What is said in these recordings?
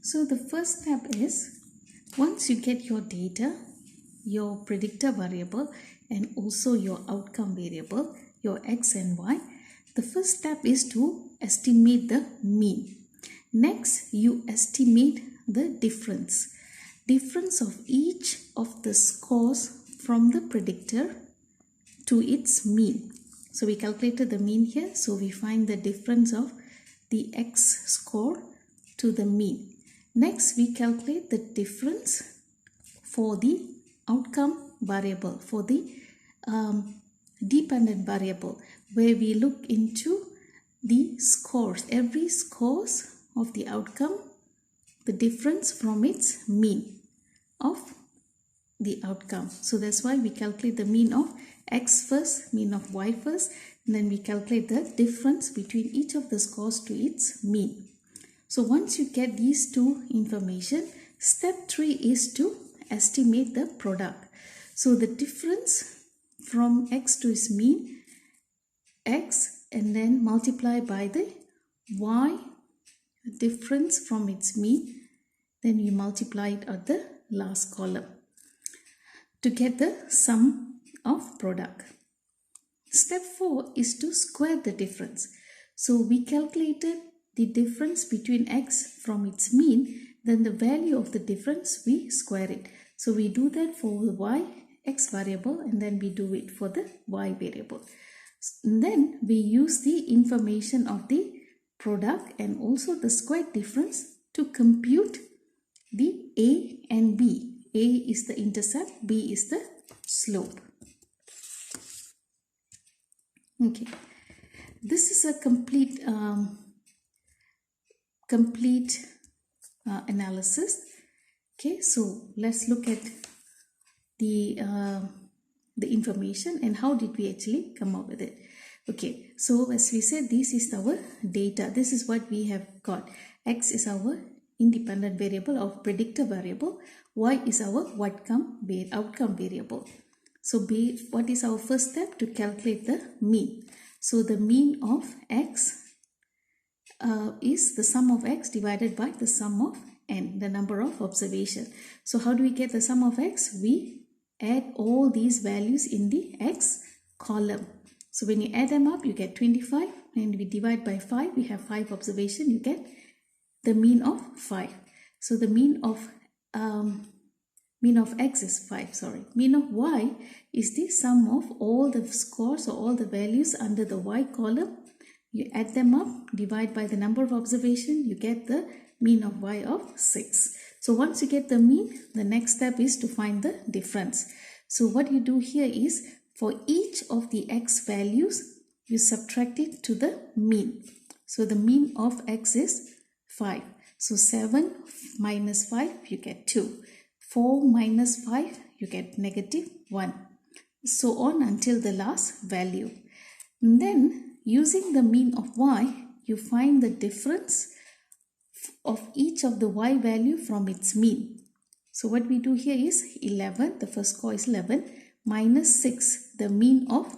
So the first step is, once you get your data, your predictor variable and also your outcome variable, your x and y, the first step is to estimate the mean. Next, you estimate the difference of each of the scores from the predictor to its mean. So we calculated the mean here, so we find the difference of the x score to the mean. Next, we calculate the difference for the outcome variable, for the dependent variable, where we look into the scores, every scores of the outcome, the difference from its mean of the outcome. So that's why we calculate the mean of x first, mean of y first, and then we calculate the difference between each of the scores to its mean. So once you get these two information, step 3 is to estimate the product. So the difference from x to its mean, x, and then multiply by the y difference from its mean, then you multiply it at the last column to get the sum of product. Step 4 is to square the difference. So we calculated the difference between x from its mean, then the value of the difference we square it. So we do that for the x variable, and then we do it for the y variable. And then we use the information of the product and also the square difference to compute the a and b. A is the intercept, b is the slope. Okay, this is a complete analysis. Okay, so let's look at the information and how did we actually come up with it. Okay, so as we said, this is our data. This is what we have got. X is our independent variable or predictor variable. Y is our outcome variable. So what is our first step? To calculate the mean. So the mean of x is the sum of x divided by the sum of n, the number of observation. So how do we get the sum of x? We add all these values in the x column. So when you add them up, you get 25, and we divide by 5, we have 5 observation, you get the mean of 5. So the mean of x is 5, sorry. Mean of y is the sum of all the scores or all the values under the y column. You add them up, divide by the number of observation, you get the mean of y of 6. So once you get the mean, the next step is to find the difference. So what you do here is, for each of the x values, you subtract it to the mean. So the mean of x is 5. So 7 minus 5, you get 2. 4 minus 5, you get negative 1. So on until the last value. And then using the mean of y, you find the difference of each of the y value from its mean. So what we do here is 11, the first score is 11, minus 6, the mean of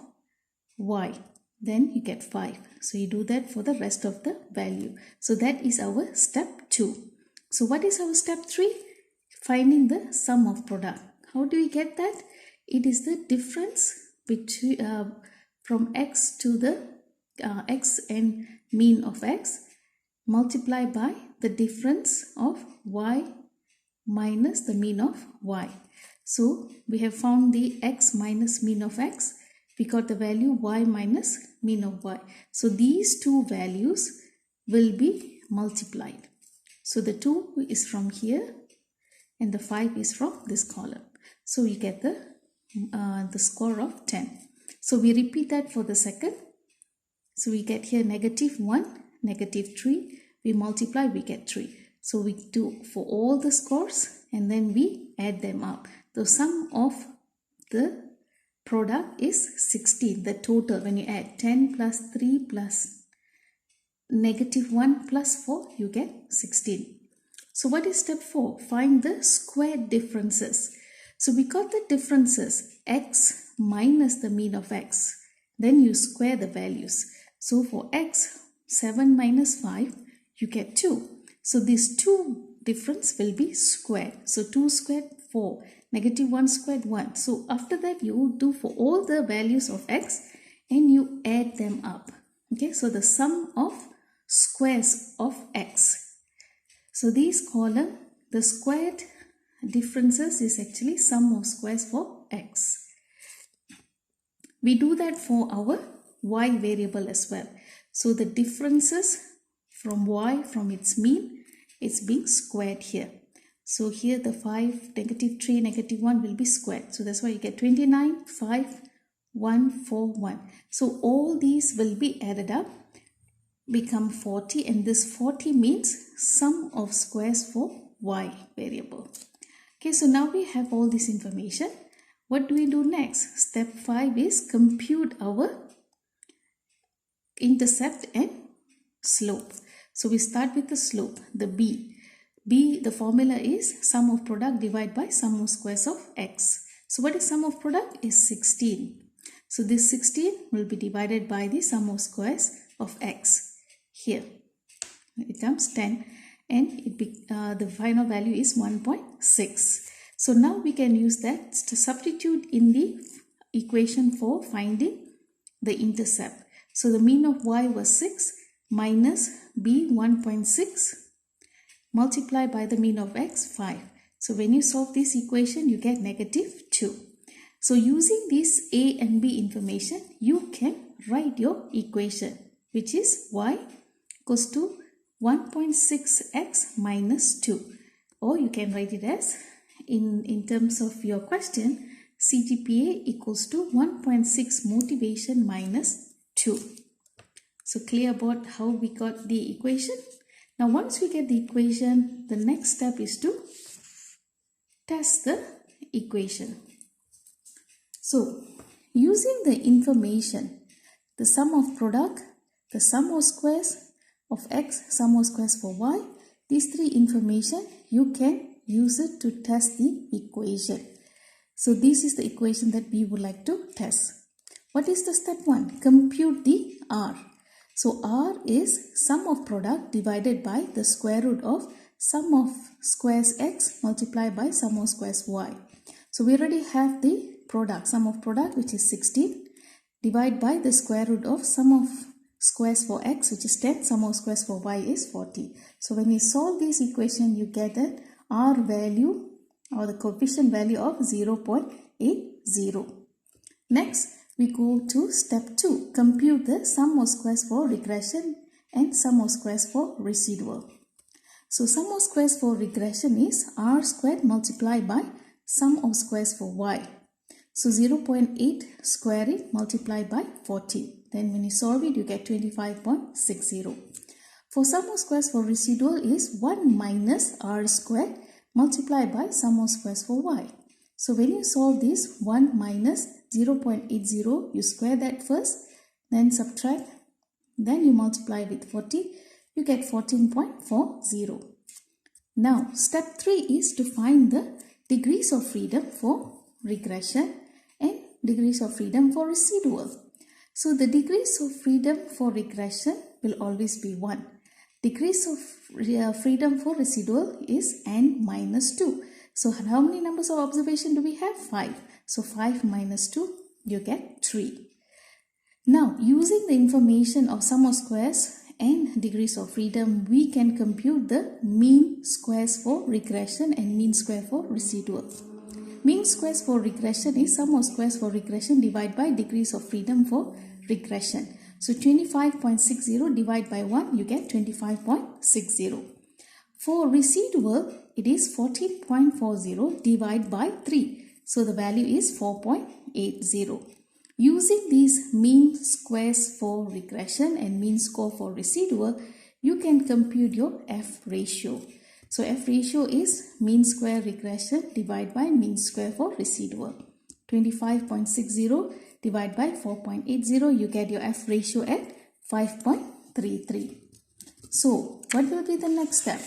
y. Then you get 5. So you do that for the rest of the value. So that is our step 2. So what is our step 3? Finding the sum of product. How do we get that? It is the difference between from x to the x and mean of x multiplied by the difference of y minus the mean of y. So we have found the x minus mean of x. We got the value y minus mean of y. So these two values will be multiplied. So the 2 is from here and the 5 is from this column. So we get the score of 10. So we repeat that for the second. So we get here negative 1, negative 3. We multiply, we get 3. So we do for all the scores and then we add them up. The sum of the product is 16. The total, when you add 10 plus 3 plus negative 1 plus 4, you get 16. So what is step 4? Find the square differences. So we got the differences, x minus the mean of x. Then you square the values. So for x, 7 minus 5, you get 2. So these two difference will be squared. So 2 squared 4, negative 1 squared 1. So after that you do for all the values of x and you add them up. Okay, so the sum of squares of x. So this column, the squared differences is actually sum of squares for x. We do that for our y variable as well. So the differences from y, from its mean, it's being squared here. So here the 5, negative 3, negative 1 will be squared. So that's why you get 29, 5, 1, 4, 1. So all these will be added up, become 40, and this 40 means sum of squares for y variable. Okay, so now we have all this information. What do we do next? Step 5 is compute our intercept and slope. So we start with the slope, the b. B, the formula is sum of product divided by sum of squares of x. So what is sum of product? Is 16. So this 16 will be divided by the sum of squares of x. Here it becomes 10 and the final value is 1.6. So now we can use that to substitute in the equation for finding the intercept. So the mean of y was 6 minus b 1.6 multiplied by the mean of x 5. So when you solve this equation you get negative 2. So using this a and b information you can write your equation, which is y equals to 1.6x minus 2, or you can write it as in terms of your question, CGPA equals to 1.6 motivation minus 2. So clear about how we got the equation? Now once we get the equation, the next step is to test the equation. So using the information, the sum of product, the sum of squares of x, sum of squares for y, these three information you can use it to test the equation. So this is the equation that we would like to test. What is the step 1? Compute the r. So r is sum of product divided by the square root of sum of squares x multiplied by sum of squares y. So we already have the product, sum of product, which is 16, divided by the square root of sum of squares for x, which is 10, sum of squares for y is 40. So when you solve this equation, you get that r value or the coefficient value of 0.80. Next, we go to step 2. Compute the sum of squares for regression and sum of squares for residual. So sum of squares for regression is r squared multiplied by sum of squares for y. So 0.8 square it multiplied by 40. Then when you solve it, you get 25.60. For sum of squares for residual is 1 minus r squared multiplied by sum of squares for y. So when you solve this, 1 minus 0.80, you square that first, then subtract, then you multiply with 40, you get 14.40. Now step 3 is to find the degrees of freedom for regression and degrees of freedom for residual. So the degrees of freedom for regression will always be 1. Degrees of freedom for residual is n minus 2. So how many numbers of observation do we have? 5. So 5 minus 2, you get 3. Now using the information of sum of squares and degrees of freedom, we can compute the mean squares for regression and mean square for residual. Mean squares for regression is sum of squares for regression divided by degrees of freedom for regression. So 25.60 divided by 1, you get 25.60. For residual, it is 14.40 divided by 3. So the value is 4.80. Using these mean squares for regression and mean score for residual, you can compute your F ratio. So F ratio is mean square regression divided by mean square for residual. 25.60 divided by 4.80, you get your F ratio at 5.33. So what will be the next step?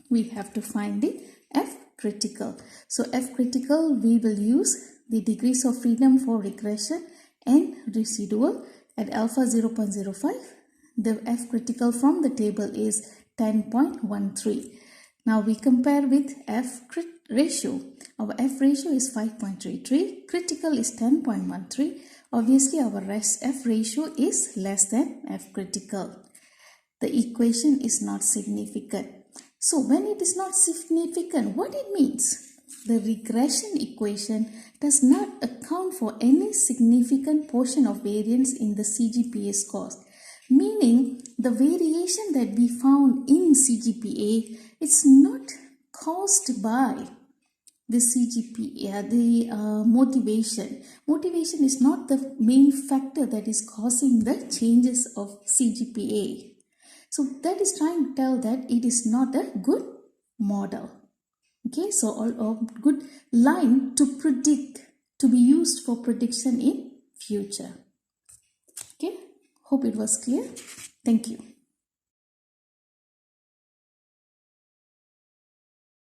We have to find the F critical. So F critical, we will use the degrees of freedom for regression and residual at alpha 0.05. The F critical from the table is 10.13. Now we compare with F ratio. Our F ratio is 5.33. Critical is 10.13. Obviously, our F ratio is less than F critical. The equation is not significant. So when it is not significant, what it means? The regression equation does not account for any significant portion of variance in the CGPA scores. Meaning the variation that we found in CGPA, it's not caused by the CGPA, the motivation. Motivation is not the main factor that is causing the changes of CGPA. So that is trying to tell that it is not a good model. Okay, so a good line to predict, to be used for prediction in future. Okay, hope it was clear. Thank you.